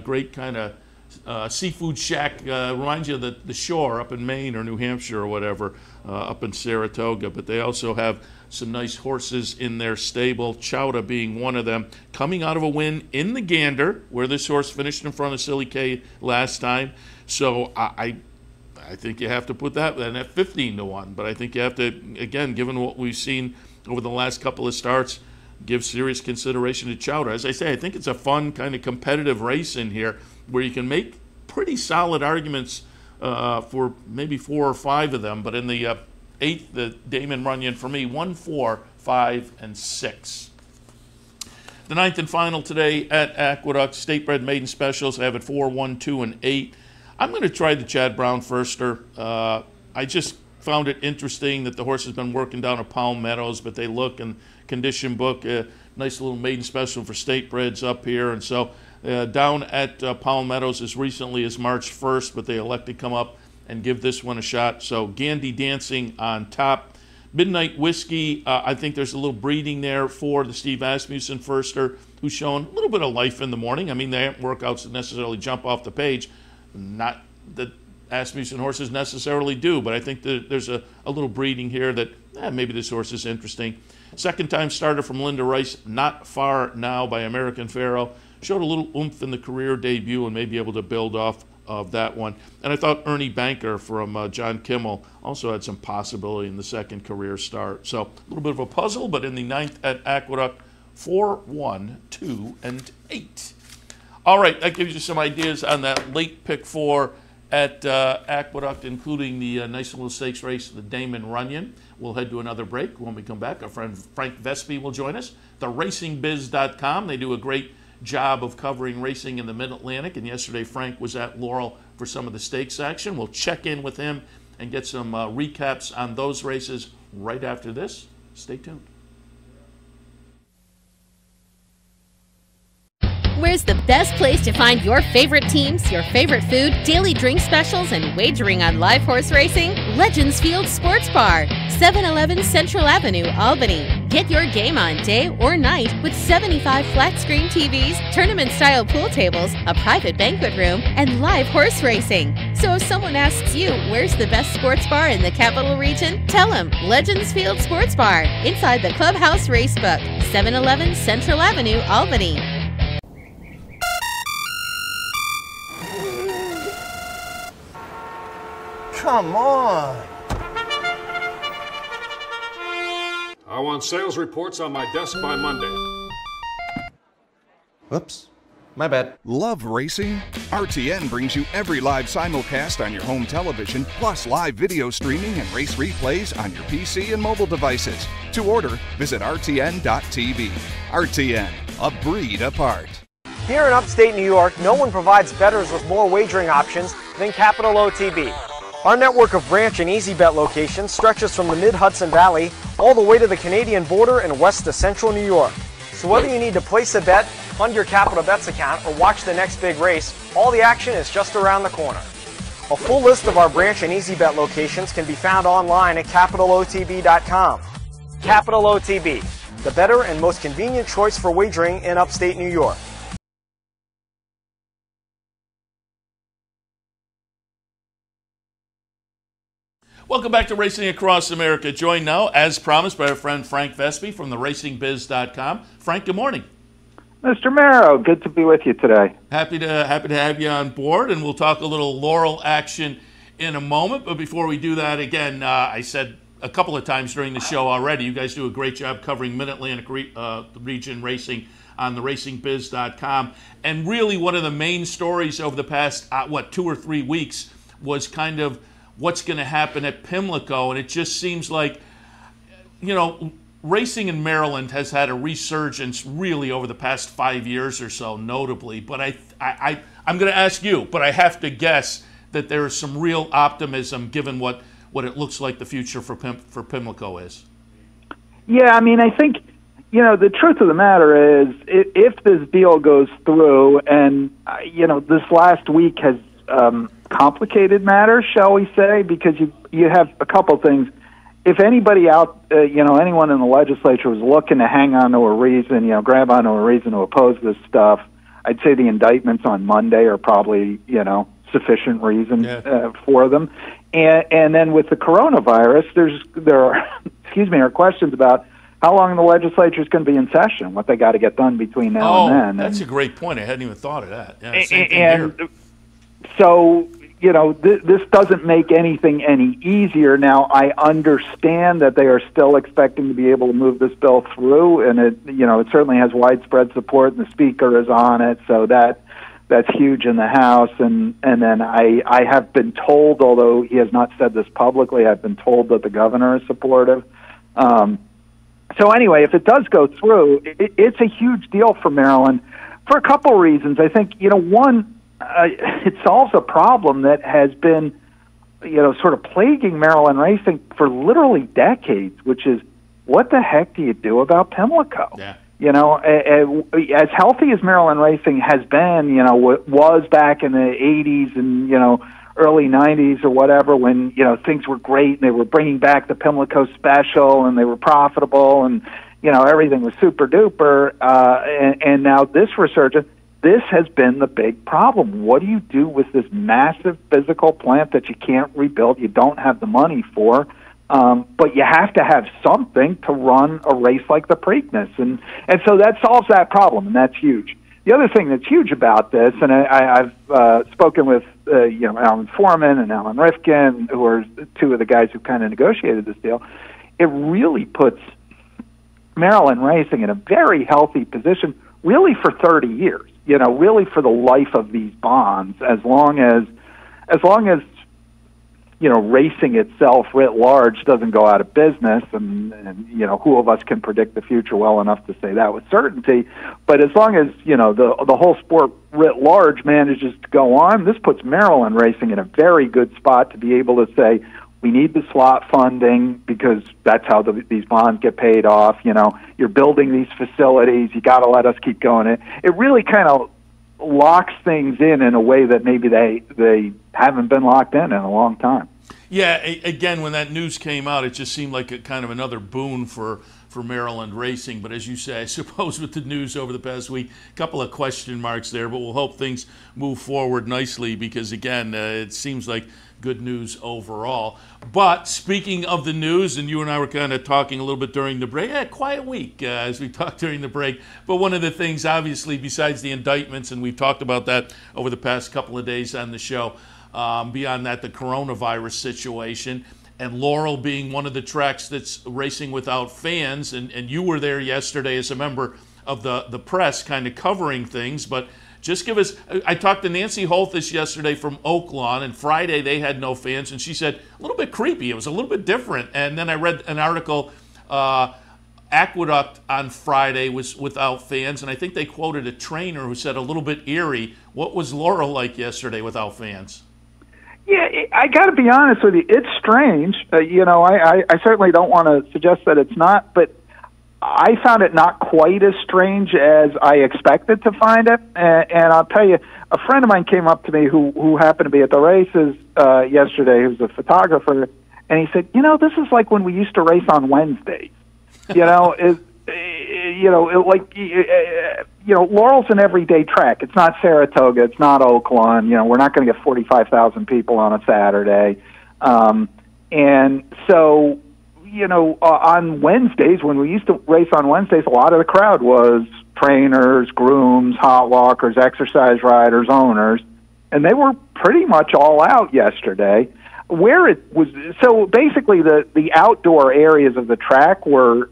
Great kind of seafood shack. Reminds you of the shore up in Maine or New Hampshire or whatever, up in Saratoga. But they also have some nice horses in their stable, Chowda being one of them, coming out of a win in the Gander, where this horse finished in front of Silly K last time. So I think you have to put that in at 15-1. But I think you have to, again, given what we've seen over the last couple of starts, give serious consideration to Chowda. As I say, I think it's a fun kind of competitive race in here where you can make pretty solid arguments for maybe 4 or 5 of them. But in the 8th, the Damon Runyon for me, 1, 4, 5, and 6. The 9th and final today at Aqueduct, State Bred Maiden Specials. I have it 4, 1, 2, and 8. I'm going to try the Chad Brown Firster. I just found it interesting that the horse has been working down at Palm Meadows, but they look in condition book, nice little maiden special for State Breds up here. And so down at Palm Meadows as recently as March 1st, but they elected to come up and give this one a shot. So Gandy Dancing on top. Midnight Whiskey, I think there's a little breeding there for the Steve Asmussen Firster, who's shown a little bit of life in the morning. I mean, they aren't workouts that necessarily jump off the page. Not that Asmussen horses necessarily do, but I think that there's a little breeding here that maybe this horse is interesting. Second time starter from Linda Rice, Not Far Now by American Pharaoh. Showed a little oomph in the career debut and may be able to build off of that one. And I thought Ernie Banker from John Kimmel also had some possibility in the second career start. So a little bit of a puzzle, but in the 9th at Aqueduct, 4, 1, 2, and 8. All right, that gives you some ideas on that late pick 4 at Aqueduct, including the nice little stakes race, the Damon Runyon. We'll head to another break. When we come back, our friend Frank Vespe will join us. TheRacingBiz.com. They do a great job of covering racing in the Mid-Atlantic, and yesterday Frank was at Laurel for some of the stakes action. We'll check in with him and get some recaps on those races right after this. Stay tuned. Where's the best place to find your favorite teams, your favorite food, daily drink specials, and wagering on live horse racing? Legends Field Sports Bar, 711 Central Avenue, Albany. Get your game on day or night with 75 flat-screen TVs, tournament-style pool tables, a private banquet room, and live horse racing. So if someone asks you, where's the best sports bar in the Capital Region? Tell them Legends Field Sports Bar, inside the Clubhouse Racebook, 711 Central Avenue, Albany. Come on. I want sales reports on my desk by Monday. Whoops. My bad. Love racing? RTN brings you every live simulcast on your home television, plus live video streaming and race replays on your PC and mobile devices. To order, visit rtn.tv. RTN, a breed apart. Here in upstate New York, no one provides bettors with more wagering options than Capital OTB. Our network of branch and easy bet locations stretches from the mid-Hudson Valley all the way to the Canadian border and west to central New York. So whether you need to place a bet, fund your Capital Bets account, or watch the next big race, all the action is just around the corner. A full list of our branch and EasyBet locations can be found online at capitalotb.com. Capital OTB, the better and most convenient choice for wagering in upstate New York. Welcome back to Racing Across America. Joined now, as promised, by our friend Frank Vespe from the RacingBiz.com. Frank, good morning. Mr. Merrow, good to be with you today. Happy to have you on board, and we'll talk a little Laurel action in a moment. But before we do that, again, I said a couple of times during the show already, you guys do a great job covering Mid-Atlantic region racing on the RacingBiz.com. And really, one of the main stories over the past 2 or 3 weeks was kind of what's going to happen at Pimlico, and it just seems like, you know, racing in Maryland has had a resurgence really over the past 5 years or so, notably. But I'm going to ask you, but I have to guess that there is some real optimism given what it looks like the future for Pimlico is. Yeah, I mean, I think, you know, the truth of the matter is, if this deal goes through, and, you know, this last week has complicated matters, shall we say, because you have a couple things. If anybody anyone in the legislature was looking to hang on to a reason, grab onto a reason to oppose this stuff, I'd say the indictments on Monday are probably, sufficient reason for them. And then with the coronavirus, there are questions about how long the legislature is going to be in session, what they got to get done between now and then. That's a great point. I hadn't even thought of that. Yeah, same thing here. So, this doesn't make anything any easier. Now, I understand that they are still expecting to be able to move this bill through, and it certainly has widespread support, and the speaker is on it, so that's huge in the House. And then I have been told, although he has not said this publicly, I've been told that the governor is supportive. So anyway, if it does go through, it's a huge deal for Maryland for a couple reasons. I think, one, it solves a problem that has been, sort of plaguing Maryland racing for literally decades, which is, what the heck do you do about Pimlico? Yeah. As healthy as Maryland racing has been, was back in the 80s and, early 90s or whatever, when, things were great and they were bringing back the Pimlico Special and they were profitable and, everything was super duper. And now this resurgence, this has been the big problem. What do you do with this massive physical plant that you can't rebuild, you don't have the money for, but you have to have something to run a race like the Preakness. And so that solves that problem, and that's huge. The other thing that's huge about this, and I've spoken with Alan Foreman and Alan Rifkin, who are two of the guys who kind of negotiated this deal, it really puts Maryland racing in a very healthy position, really for 30 years. Really for the life of these bonds, as long as racing itself writ large doesn't go out of business, and who of us can predict the future well enough to say that with certainty. But as long as the whole sport writ large manages to go on, this puts Maryland racing in a very good spot to be able to say, we need the slot funding because that's how these bonds get paid off. You're building these facilities. You got to let us keep going. It really kind of locks things in a way that maybe they haven't been locked in a long time. Yeah, again, when that news came out, it just seemed like a kind of another boon for Maryland racing. But as you say, I suppose with the news over the past week, a couple of question marks there, but we'll hope things move forward nicely because, again, it seems like good news overall. But speaking of the news, and you and I were kind of talking a little bit during the break, quiet week as we talked during the break, but one of the things, obviously, besides the indictments, and we've talked about that over the past couple of days on the show, beyond that, the coronavirus situation, and Laurel being one of the tracks that's racing without fans, and you were there yesterday as a member of the press kind of covering things, but just give us, I talked to Nancy Holthus yesterday from Oaklawn, and Friday they had no fans, and she said, a little bit creepy, it was a little bit different. And then I read an article, Aqueduct on Friday was without fans, and I think they quoted a trainer who said a little bit eerie. What was Laurel like yesterday without fans? Yeah, I got to be honest with you, it's strange. I certainly don't want to suggest that it's not, but I found it not quite as strange as I expected to find it. And I'll tell you, a friend of mine came up to me who happened to be at the races yesterday, who's a photographer, and he said, this is like when we used to race on Wednesdays. Laurel's an everyday track. It's not Saratoga. It's not Oaklawn. We're not going to get 45,000 people on a Saturday. And so, on Wednesdays, when we used to race on Wednesdays, a lot of the crowd was trainers, grooms, hot walkers, exercise riders, owners, and they were pretty much all out yesterday. Where it was, so basically the outdoor areas of the track were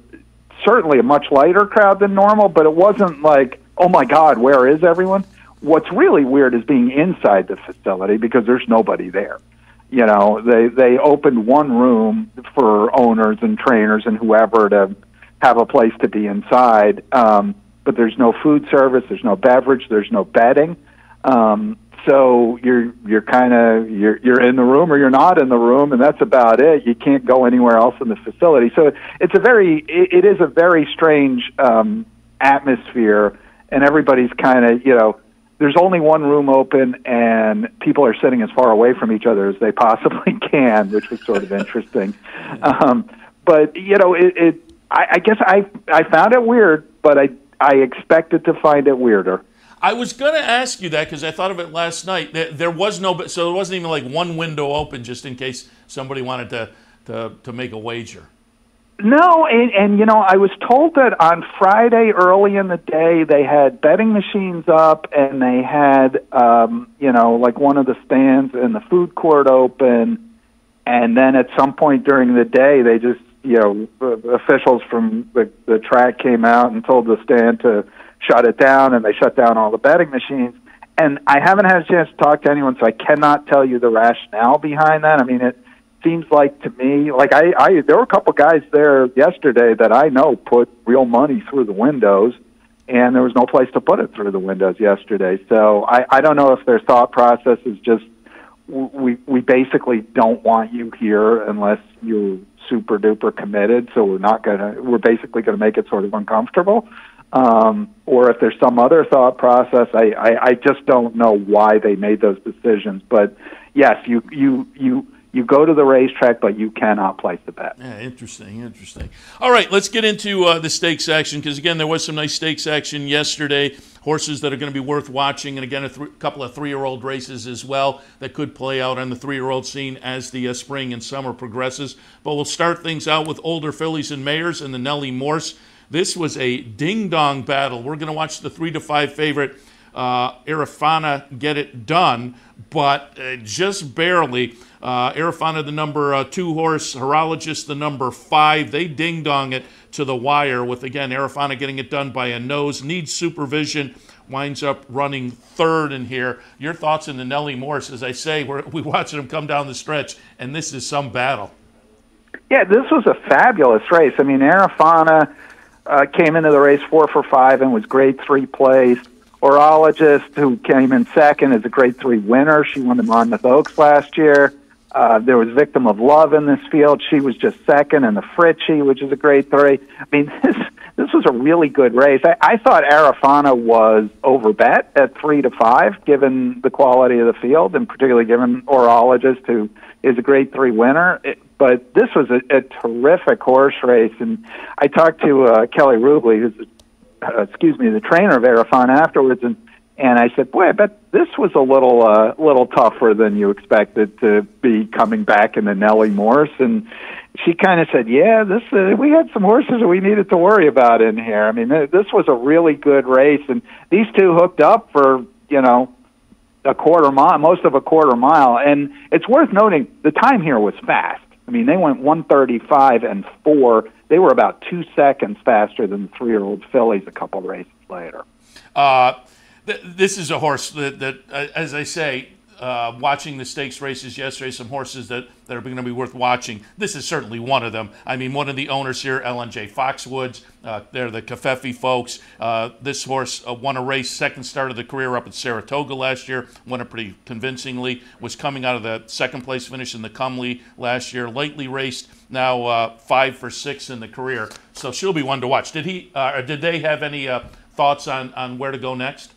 certainly a much lighter crowd than normal, but it wasn't like, oh my God, where is everyone? What's really weird is being inside the facility because there's nobody there. They opened one room for owners and trainers and whoever to have a place to be inside, but there's no food service, there's no beverage, there's no bedding. So you're kind of you're in the room or you're not in the room, and that's about it. You can't go anywhere else in the facility. So it is a very strange atmosphere, and everybody's kind of there's only one room open, and people are sitting as far away from each other as they possibly can, which was sort of interesting. But I guess I found it weird, but I expected to find it weirder. I was going to ask you that because I thought of it last night. There was no, so there wasn't even like one window open just in case somebody wanted to make a wager. No, and I was told that on Friday early in the day they had betting machines up and they had like one of the stands in the food court open, and then at some point during the day they just officials from the track came out and told the stand to shut it down, and they shut down all the betting machines. And I haven't had a chance to talk to anyone, so I cannot tell you the rationale behind that. I mean, it seems like to me, like there were a couple guys there yesterday that I know put real money through the windows, and there was no place to put it through the windows yesterday. So I don't know if their thought process is just we basically don't want you here unless you're super duper committed. So we're basically gonna make it sort of uncomfortable. Or if there's some other thought process, I just don't know why they made those decisions. But yes, you go to the racetrack, but you cannot place the bet. Yeah, interesting. All right, let's get into the stakes action because, again, there was some nice stakes action yesterday. Horses that are going to be worth watching, and again, a couple of 3-year-old races as well that could play out on the 3-year-old scene as the spring and summer progresses. But we'll start things out with older fillies and mares and the Nellie Morse. This was a ding-dong battle. We're going to watch the 3-5 favorite Arifana get it done, but just barely. Arifana, the number 2 horse, Horologist, the number 5. They ding-dong it to the wire with, again, Arifana getting it done by a nose. Needs supervision. Winds up running 3rd in here. Your thoughts on the Nellie Morse? As I say, we watching them come down the stretch, and this is some battle. Yeah, this was a fabulous race. I mean, Arifana came into the race 4 for 5 and was grade 3 place. Horologist, who came in second, is a grade 3 winner. She won the Monmouth Oaks last year. There was Victim of Love in this field. She was just second, and the Fritchie, which is a grade 3. I mean, this was a really good race. I thought Arifana was overbet at 3-5, given the quality of the field, and particularly given Horologist, who is a grade 3 winner. But this was a terrific horse race, and I talked to Kelly Rubley, who's the trainer of Arifana afterwards, and I said, boy, I bet this was a little tougher than you expected to be coming back in the Nellie Morse. And she kind of said, yeah, we had some horses that we needed to worry about in here. I mean, this was a really good race, and these two hooked up for, a quarter mile, most of a quarter mile. And it's worth noting the time here was fast. I mean, they went 1:35 and 4. They were about 2 seconds faster than the 3-year-old fillies a couple races later. This is a horse that, as I say, watching the stakes races yesterday, some horses that are going to be worth watching. This is certainly one of them. I mean, one of the owners here, L&J Foxwoods, they're the Covfefe folks. This horse won a race, second start of the career up at Saratoga last year, won it pretty convincingly, was coming out of the second place finish in the Cumley last year, lightly raced, now 5 for 6 in the career. So she'll be one to watch. Did they have any thoughts on where to go next?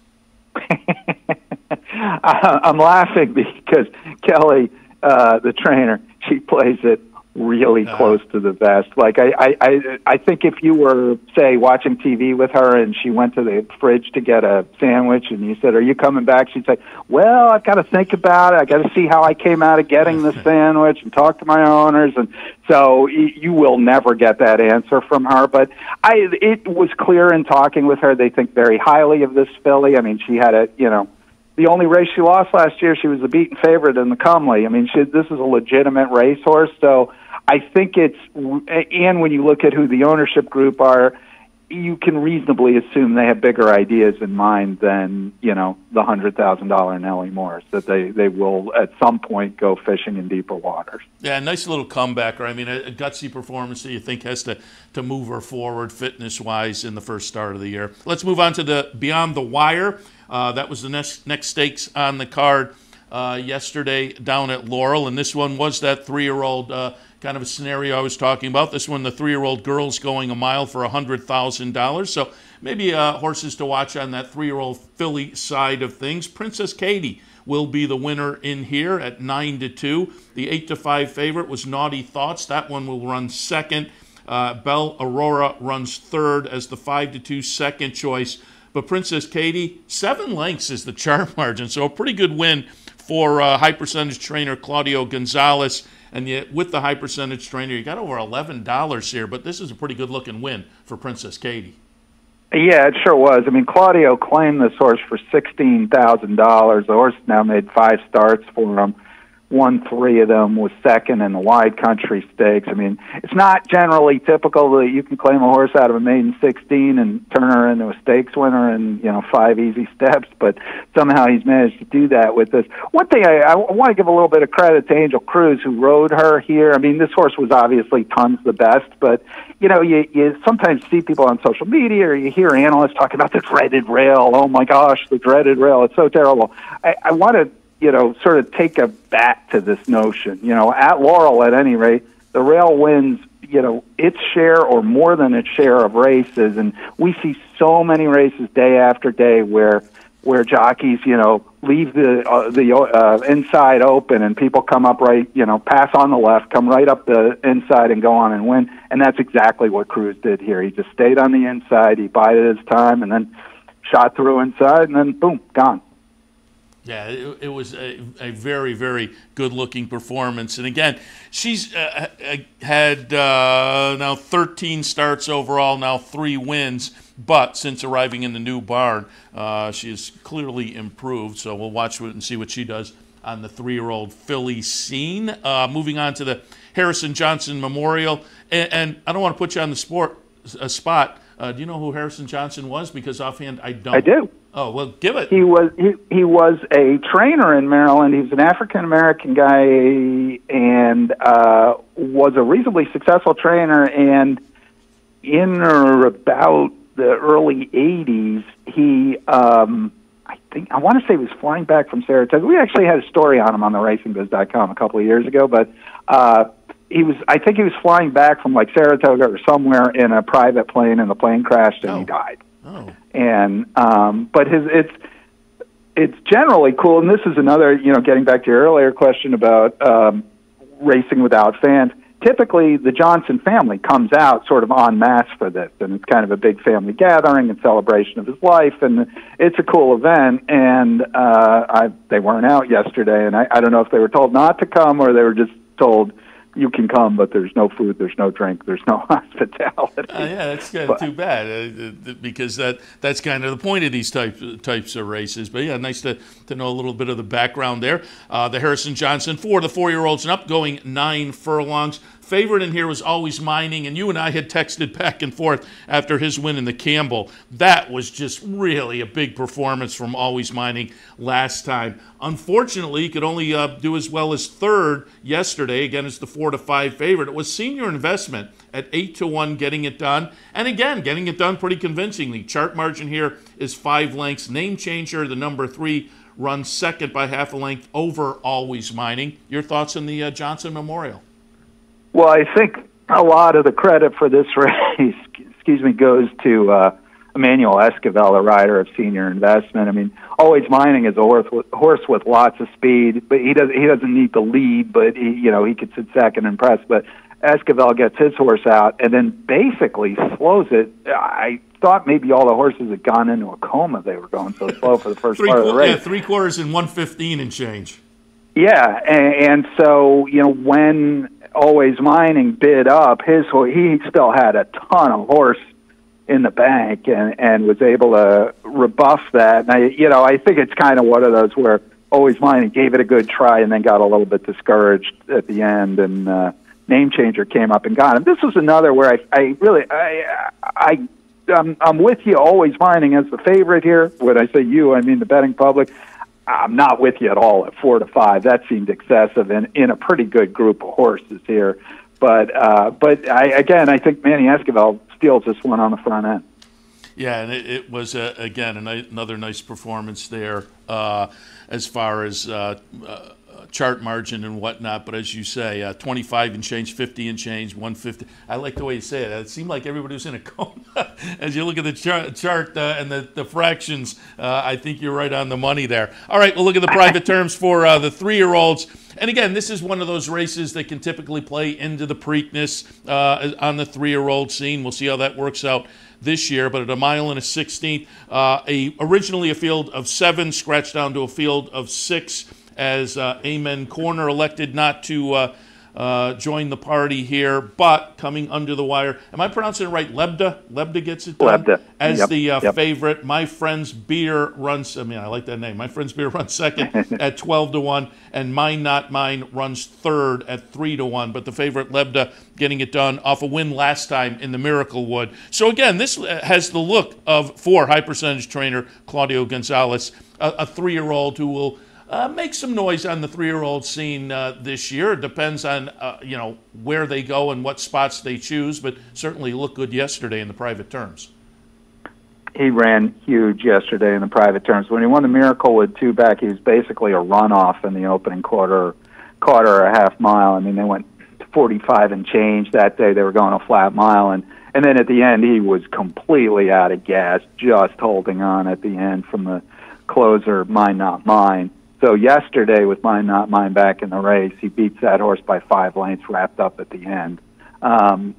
I'm laughing because Kelly, the trainer, she plays it really close to the vest. Like I think if you were, say, watching TV with her and she went to the fridge to get a sandwich and you said, "Are you coming back?" She'd say, "Well, I've got to think about it. I got to see how I came out of getting the sandwich and talk to my owners." And so you will never get that answer from her. But it was clear in talking with her, they think very highly of this filly. I mean, she had the only race she lost last year, she was the beaten favorite in the Cumley. I mean, this is a legitimate racehorse. So I think and when you look at who the ownership group are, you can reasonably assume they have bigger ideas in mind than, the $100,000 Nellie Morris, that they will at some point go fishing in deeper waters. Yeah, nice little comebacker. I mean, a gutsy performance that you think has to move her forward fitness-wise in the first start of the year. Let's move on to the Beyond the Wire. That was the next stakes on the card yesterday down at Laurel, and this one was that 3-year-old kind of a scenario I was talking about. This one, the 3-year-old girl's going a mile for $100,000. So maybe horses to watch on that 3-year-old filly side of things. Princess Katie will be the winner in here at 9-2. The 8-5 favorite was Naughty Thoughts. That one will run second. Belle Aurora runs third as the 5-2 second choice. But Princess Katie, 7 lengths is the chart margin, so a pretty good win for high percentage trainer Claudio Gonzalez. And yet, with the high percentage trainer, you got over $11 here, but this is a pretty good looking win for Princess Katie. Yeah, it sure was. I mean, Claudio claimed this horse for $16,000. The horse now made 5 starts for him. Won 3 of them, was second in the Wide Country Stakes. I mean, it's not generally typical that you can claim a horse out of a maiden 16 and turn her into a stakes winner in 5 easy steps, but somehow he's managed to do that with this. One thing I want to give a little bit of credit to Angel Cruz, who rode her here. I mean, this horse was obviously tons the best, but you sometimes see people on social media or you hear analysts talking about the dreaded rail. Oh my gosh, the dreaded rail! It's so terrible. I want to sort of take a back to this notion. At Laurel, at any rate, the rail wins, its share or more than its share of races, and we see so many races day after day where jockeys, leave the inside open and people come up right, pass on the left, come right up the inside and go on and win, and that's exactly what Cruz did here. He just stayed on the inside, he bided his time, and then shot through inside, and then boom, gone. Yeah, it was a very, very good-looking performance. And again, she's had now 13 starts overall, now 3 wins. But since arriving in the new barn, she has clearly improved. So we'll watch it and see what she does on the 3-year-old filly scene. Moving on to the Harrison Johnson Memorial. And I don't want to put you on the spot. Do you know who Harrison Johnson was? Because offhand, I don't. I do. Oh, well, give it. He was a trainer in Maryland. He was an African-American guy and was a reasonably successful trainer. And in or about the early 80s, he, I want to say he was flying back from Saratoga. We actually had a story on him on the RacingBiz.com a couple of years ago, but I think he was flying back from like Saratoga or somewhere in a private plane, and the plane crashed and he died. Oh. And but it's generally cool, and this is another, getting back to your earlier question about racing without fans. Typically, the Johnson family comes out sort of en masse for this, and it's kind of a big family gathering and celebration of his life, and it's a cool event. And they weren't out yesterday, and I don't know if they were told not to come or they were just told, you can come, but there's no food, there's no drink, there's no hospitality. Yeah, that's kind of too bad because that's kind of the point of these types of races. But yeah, nice to know a little bit of the background there. The Harrison Johnson for the 4-year-olds and up, going 9 furlongs. Favorite in here was Always Mining, and you and I had texted back and forth after his win in the Campbell. That was just really a big performance from Always Mining last time. Unfortunately, he could only do as well as third yesterday. Again, it's the 4-5 favorite. It was Senior Investment at 8-1 getting it done. And again, getting it done pretty convincingly. Chart margin here is 5 lengths. Name Changer, the number 3, runs second by half a length over Always Mining. Your thoughts on the Johnson Memorial? Well, I think a lot of the credit for this race, goes to Emmanuel Esquivel, a rider of Senior Investment. I mean, Always Mining is a horse with lots of speed, but he doesn't need the lead, but he could sit second and press. But Esquivel gets his horse out and then basically slows it. I thought maybe all the horses had gone into a coma. They were going so slow for the first part of the race. Yeah, 3/4 and 1:15 and change. Yeah, and so when Always Mining bid up his horse, he still had a ton of horse in the bank and was able to rebuff that. And I think it's kind of one of those where Always Mining gave it a good try and then got a little bit discouraged at the end, and Name Changer came up and got him. This was another where I'm with you, Always Mining as the favorite here. When I say you, I mean the betting public. I'm not with you at all at 4-5. That seemed excessive in a pretty good group of horses here. But I think Manny Esquivel steals this one on the front end. Yeah, and it was, again, another nice performance there as far as chart margin and whatnot. But as you say, 25 and change, 50 and change, 150. I like the way you say it. It seemed like everybody was in a coma. As you look at the chart and the fractions, I think you're right on the money there. All right, we'll look at the private terms for the 3-year-olds. And again, this is one of those races that can typically play into the Preakness on the 3-year-old scene. We'll see how that works out this year. But at 1 1/16, originally a field of 7, scratched down to a field of 6, as Amen Corner elected not to join the party here, but coming under the wire. Am I pronouncing it right? Lebda gets it done? Lebda. As the favorite. My Friend's Beer runs, I like that name. My Friend's Beer runs second at 12-1, and Mine Not Mine runs third at 3-1. But the favorite, Lebda, getting it done off a win last time in the Miracle Wood. So again, this has the look of, for high percentage trainer Claudio Gonzalez, a 3-year-old who will make some noise on the 3-year-old scene this year. It depends on where they go and what spots they choose, but certainly looked good yesterday in the private terms. He ran huge yesterday in the private terms. When he won the Miracle with 2 back, he was basically a runoff in the opening quarter or a half mile. I mean, they went 45 and change that day. They were going a flat mile, and then at the end he was completely out of gas, just holding on at the end from the closer, Mine Not Mine. So yesterday, with Mine Not Mine back in the race, he beats that horse by 5 lengths, wrapped up at the end.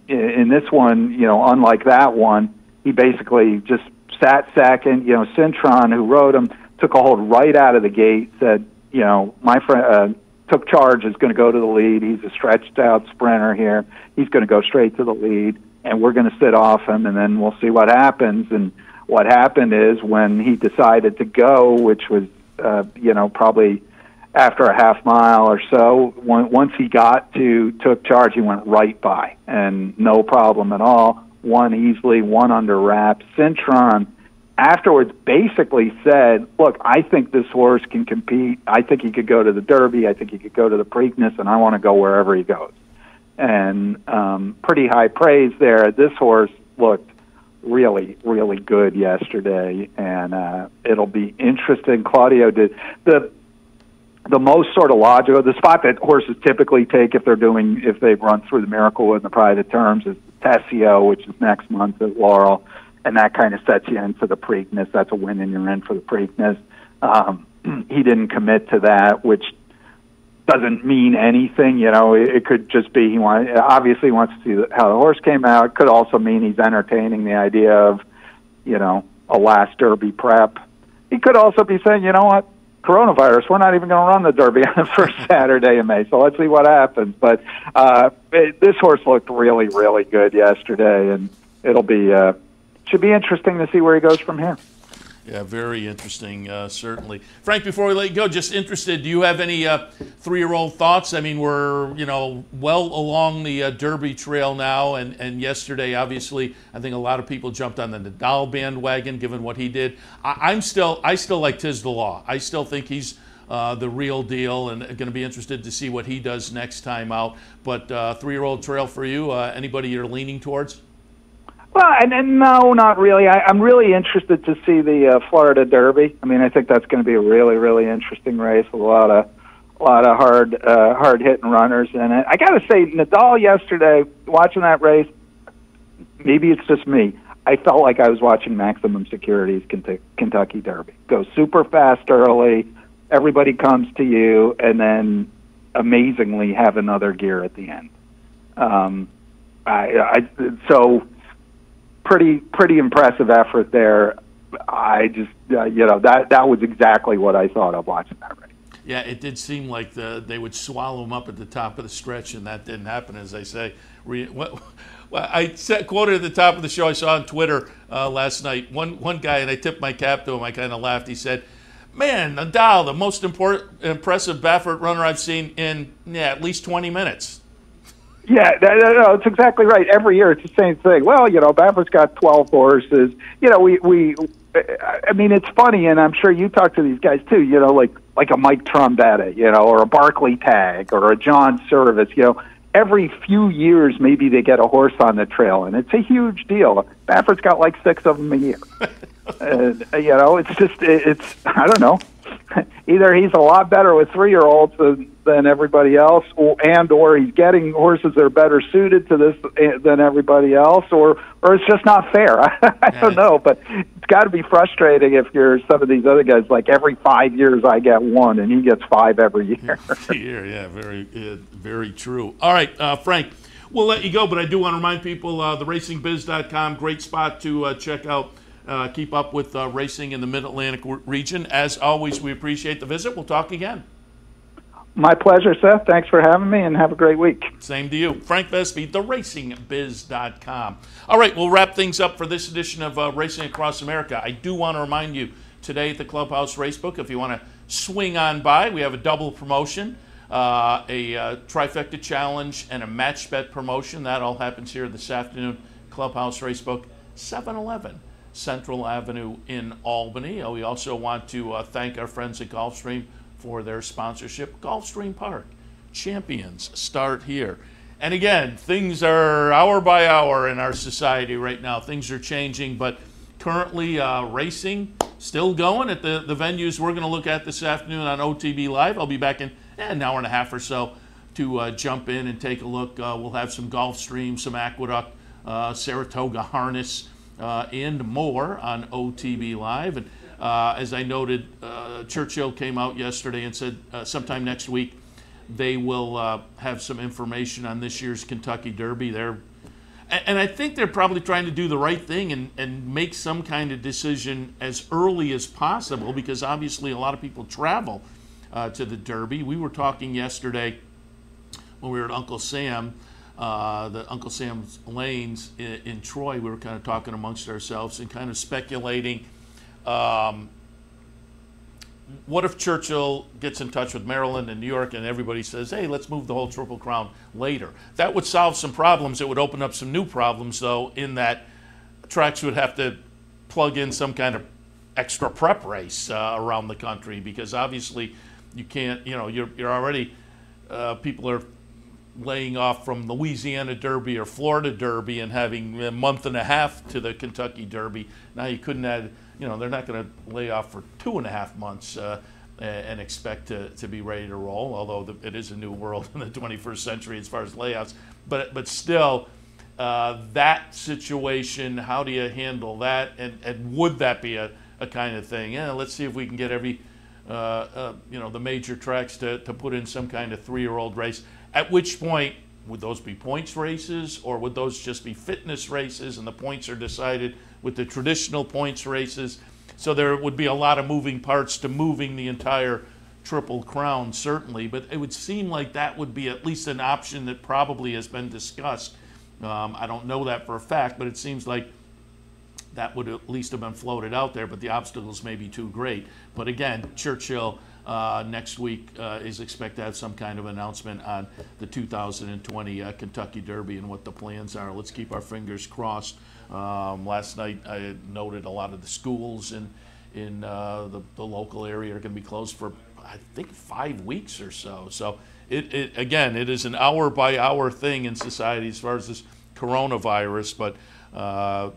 In this one, unlike that one, he basically just sat second. Cintron, who rode him, took a hold right out of the gate, said, my friend took charge, is going to go to the lead. He's a stretched-out sprinter here. He's going to go straight to the lead, and we're going to sit off him, and then we'll see what happens. And what happened is when he decided to go, which was probably after a half mile or so, once he took charge, he went right by, and no problem at all. Won easily, won under wraps. Cintron afterwards basically said, look, I think this horse can compete. I think he could go to the Derby. I think he could go to the Preakness, and I want to go wherever he goes. And pretty high praise there. This horse looked really, really good yesterday, and it'll be interesting. Claudio did the most sort of logical, the spot that horses typically take if they run through the Miracle Wood in the private terms is Tessio, which is next month at Laurel, and that kind of sets you in for the Preakness. That's a win and you're in for the Preakness. He didn't commit to that, which doesn't mean anything. It could just be obviously he wants to see how the horse came out. It could also mean he's entertaining the idea of, a last Derby prep. He could also be saying, what, coronavirus, we're not even going to run the Derby on the first Saturday in May, so let's see what happens. But this horse looked really, really good yesterday, and it'll be should be interesting to see where he goes from here. Yeah, very interesting, certainly. Frank, before we let you go, just interested, do you have any 3-year-old thoughts? I mean, we're, well along the Derby trail now, and yesterday, obviously, I think a lot of people jumped on the Nadal bandwagon, given what he did. I still like Tiz the Law. I still think he's the real deal, and going to be interested to see what he does next time out. But 3-year-old trail for you, anybody you're leaning towards? Well, and no, not really. I'm really interested to see the Florida Derby. I mean, I think that's going to be a really, really interesting race with a lot of hard hitting runners in it. I got to say, Nadal yesterday, watching that race, maybe it's just me, I felt like I was watching Maximum Security's Kentucky Derby. Go super fast early, everybody comes to you, and then amazingly have another gear at the end. So pretty impressive effort there. I just that was exactly what I thought of watching that race. Yeah, it did seem like they would swallow him up at the top of the stretch, and that didn't happen, as I say. Well, I quoted at the top of the show I saw on Twitter last night. One guy, and I tipped my cap to him, I kind of laughed. He said, "Man, Nadal, the most impressive Baffert runner I've seen in at least 20 minutes." Yeah, no, it's exactly right. Every year it's the same thing. Well, Baffert's got 12 horses. I mean, it's funny, and I'm sure you talk to these guys too, like a Mike Trombetta, or a Barclay Tagg or a John Service, every few years maybe they get a horse on the trail, and it's a huge deal. Baffert's got like 6 of them a year. It's I don't know. Either he's a lot better with 3-year-olds than everybody else, or he's getting horses that are better suited to this than everybody else, or it's just not fair. I don't know, but it's got to be frustrating if you're some of these other guys. Like every 5 years, I get 1, and he gets 5 every year. Yeah, very true. All right, Frank, we'll let you go, but I do want to remind people theracingbiz.com, great spot to check out. Keep up with racing in the Mid-Atlantic region. As always, we appreciate the visit. We'll talk again. My pleasure, Seth. Thanks for having me, and have a great week. Same to you. Frank Vespe, theracingbiz.com. All right, we'll wrap things up for this edition of Racing Across America. I do want to remind you, today at the Clubhouse Racebook, if you want to swing on by, we have a double promotion, a trifecta challenge, and a match bet promotion. That all happens here this afternoon. Clubhouse Racebook, 711. Central Avenue in Albany. We also want to thank our friends at Gulfstream for their sponsorship. Gulfstream Park, champions start here. And again, things are hour by hour in our society right now. Things are changing, but currently racing still going at the venues we're going to look at this afternoon on OTB Live. I'll be back in an hour and a half or so to jump in and take a look. We'll have some Gulfstream, some Aqueduct, Saratoga Harness, and more on OTB Live. And as I noted, Churchill came out yesterday and said sometime next week they will have some information on this year's Kentucky Derby. And I think they're probably trying to do the right thing and make some kind of decision as early as possible, because obviously a lot of people travel to the Derby. We were talking yesterday when we were at Uncle Sam, the Uncle Sam's Lanes in Troy. We were kind of talking amongst ourselves and kind of speculating, what if Churchill gets in touch with Maryland and New York and everybody says, hey, let's move the whole Triple Crown later? That would solve some problems. It would open up some new problems, though, in that tracks would have to plug in some kind of extra prep race around the country, because obviously you can't, you're already, people are laying off from Louisiana Derby or Florida Derby and having a month and a half to the Kentucky Derby. Now you couldn't add, they're not going to lay off for 2.5 months and expect to be ready to roll, although it is a new world in the 21st century as far as layouts. But still, that situation, how do you handle that? And would that be a kind of thing? Yeah, let's see if we can get every, the major tracks to put in some kind of 3-year-old race. At which point, would those be points races, or would those just be fitness races and the points are decided with the traditional points races? So there would be a lot of moving parts to moving the entire Triple Crown, certainly, but it would seem like that would be at least an option that probably has been discussed. I don't know that for a fact, but it seems like that would at least have been floated out there, but the obstacles may be too great. But again, Churchill next week is expected to have some kind of announcement on the 2020 Kentucky Derby and what the plans are. Let's keep our fingers crossed. Last night I noted a lot of the schools in the local area are going to be closed for, I think, 5 weeks or so. So it is an hour-by-hour thing in society as far as this coronavirus, but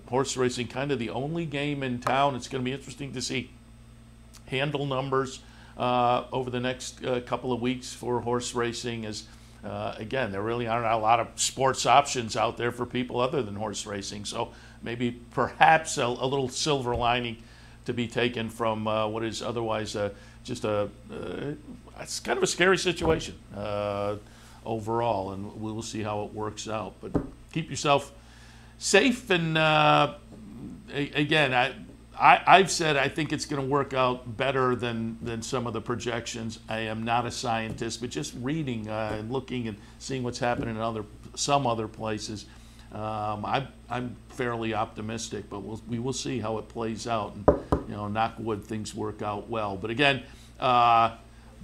horse racing kind of the only game in town. It's going to be interesting to see handle numbers over the next couple of weeks for horse racing, as again, there really aren't a lot of sports options out there for people other than horse racing. So maybe perhaps a little silver lining to be taken from what is otherwise just it's kind of a scary situation overall, and we will see how it works out. But keep yourself safe, and again, I've said I think it's going to work out better than some of the projections. I am not a scientist, but just reading and looking and seeing what's happening in some other places, I'm fairly optimistic. But we will see how it plays out, and knock wood, things work out well. But again,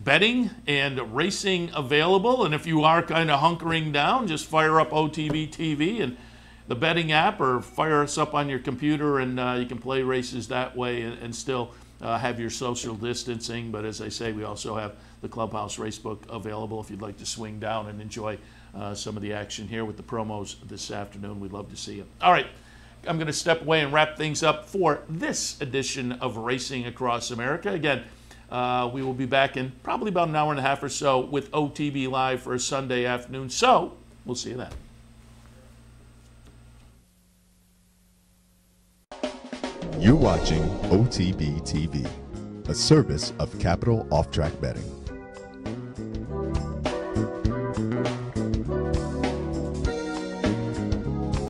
betting and racing available, and if you are kind of hunkering down, just fire up OTB TV and the betting app, or fire us up on your computer, and you can play races that way and still have your social distancing. But as I say, we also have the Clubhouse Racebook available if you'd like to swing down and enjoy some of the action here with the promos this afternoon. We'd love to see you. All right, I'm going to step away and wrap things up for this edition of Racing Across America. Again, we will be back in probably about an hour and a half or so with OTB Live for a Sunday afternoon. So we'll see you then. You're watching OTB TV, a service of Capital Off Track Betting.